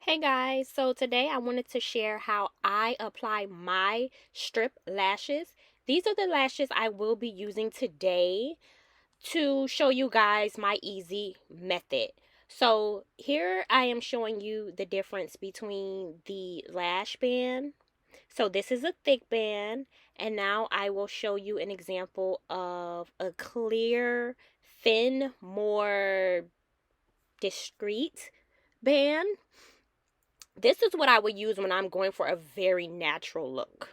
Hey guys, so today I wanted to share how I apply my strip lashes. These are the lashes I will be using today to show you guys my easy method. So here I am showing you the difference between the lash band. So this is a thick band, and now I will show you an example of a clear, thin, more discreet band. This is what I would use when I'm going for a very natural look.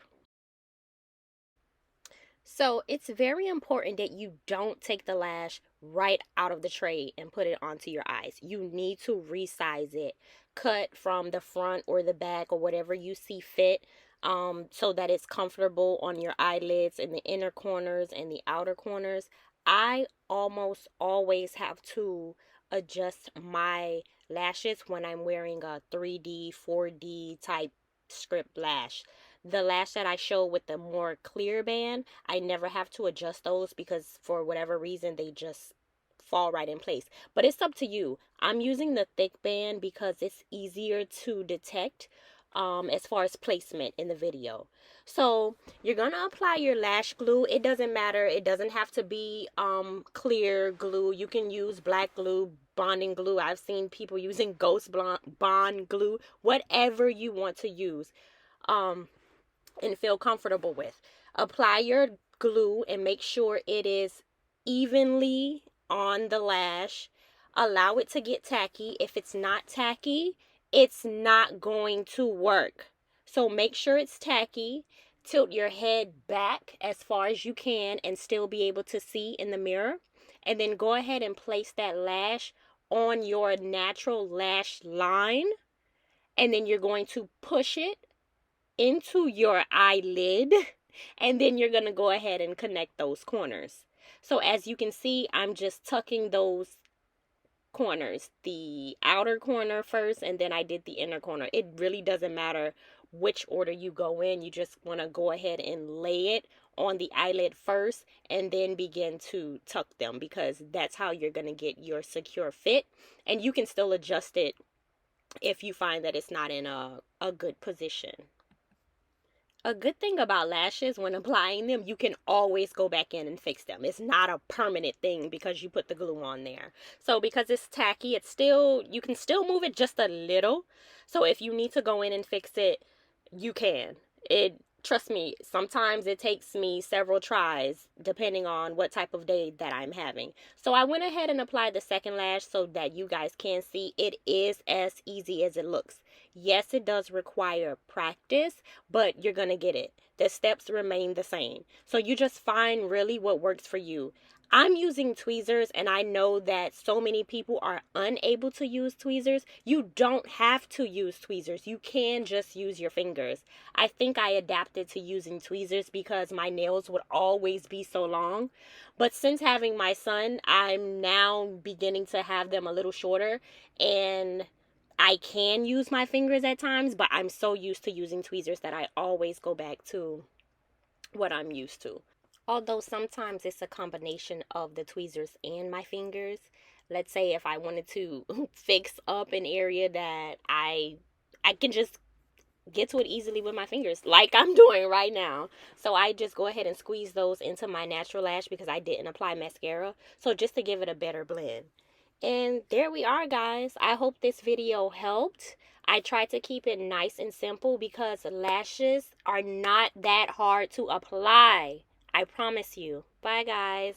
So it's very important that you don't take the lash right out of the tray and put it onto your eyes. You need to resize it, cut from the front or the back or whatever you see fit, so that it's comfortable on your eyelids in the inner corners and the outer corners. I almost always have to adjust my lashes when I'm wearing a 3D, 4D type script lash. The lash that I show with the more clear band, I never have to adjust those because for whatever reason they just fall right in place. But it's up to you. I'm using the thick band because it's easier to detect as far as placement in the video. So you're gonna apply your lash glue. It doesn't matter. It doesn't have to be clear glue. You can use black glue, bonding glue. I've seen people using ghost bond glue. Whatever you want to use. And feel comfortable with. Apply your glue and make sure it is evenly on the lash. Allow it to get tacky. If it's not tacky, it's not going to work. So make sure it's tacky. Tilt your head back as far as you can and still be able to see in the mirror. And then go ahead and place that lash on your natural lash line. And then you're going to push it into your eyelid, and then you're going to go ahead and connect those corners. So as you can see, I'm just tucking those corners, the outer corner first, and then I did the inner corner. It really doesn't matter which order you go in. You just want to go ahead and lay it on the eyelid first and then begin to tuck them, because that's how you're going to get your secure fit. And you can still adjust it if you find that it's not in a good position. A good thing about lashes, when applying them, you can always go back in and fix them. It's not a permanent thing because you put the glue on there. So because it's tacky, you can still move it just a little. So if you need to go in and fix it, you can. Trust me, sometimes it takes me several tries depending on what type of day that I'm having. So I went ahead and applied the second lash so that you guys can see it is as easy as it looks. Yes, it does require practice, but you're going to get it. The steps remain the same. So you just find really what works for you. I'm using tweezers, and I know that so many people are unable to use tweezers. You don't have to use tweezers. You can just use your fingers. I think I adapted to using tweezers because my nails would always be so long. But since having my son, I'm now beginning to have them a little shorter, and I can use my fingers at times, but I'm so used to using tweezers that I always go back to what I'm used to. Although sometimes it's a combination of the tweezers and my fingers. Let's say if I wanted to fix up an area that I can just get to it easily with my fingers, like I'm doing right now. So I just go ahead and squeeze those into my natural lash because I didn't apply mascara. So just to give it a better blend. And there we are, guys. I hope this video helped. I tried to keep it nice and simple because lashes are not that hard to apply. I promise you. Bye, guys.